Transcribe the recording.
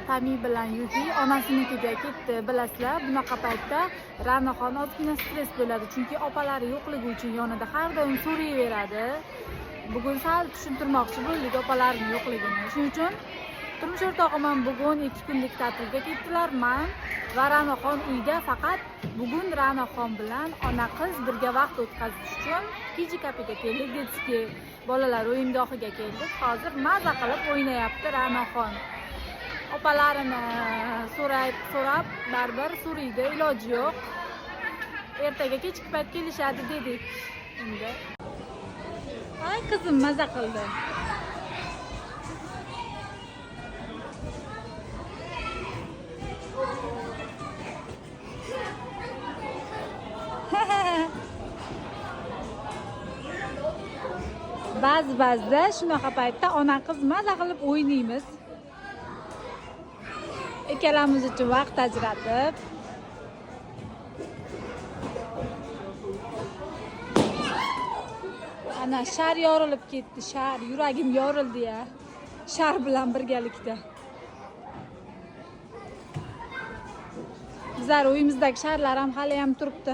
Tami bilan Yuhi onasinikiga ketdi. Bilasizlar, bunaqa paytda Ra'noxon ozgina stress bo'ladi, chunki opalari yo'qligi uchun yonida har doim so'rayveradi. Bugun sal tushuntirmoqchi bo'ldik opalarining yo'qligini. Shuning uchun turmush o'rtog'im ham bugun 2 kunlik ta'tilga ketdilar. Men va Ra'noxon uyda faqat bugun Ra'noxon bilan ona qiz birga vaqt o'tkazish uchun Kiji kapiga keldik. Detskiy bolalar o'yingohiga keldik. Hozir maza qilib o'ynayapti Ra'noxon. Opalarini so'rab baribir so'raydi, iloji yo'q. Ertaga kechki payt kelishadi dedik. Endi ay qizim maza qildi. Ba'zida shunaqa paytda ona qiz maza qilib o'ynaymiz. Ikkalamiz uchun vaqt ajratib. Ana shar yorilib ketdi, shar, yuragim yorildi ya. Shar bilan birgalikda. Bizlar uyimizdagi sharlar ham hali ham turibdi.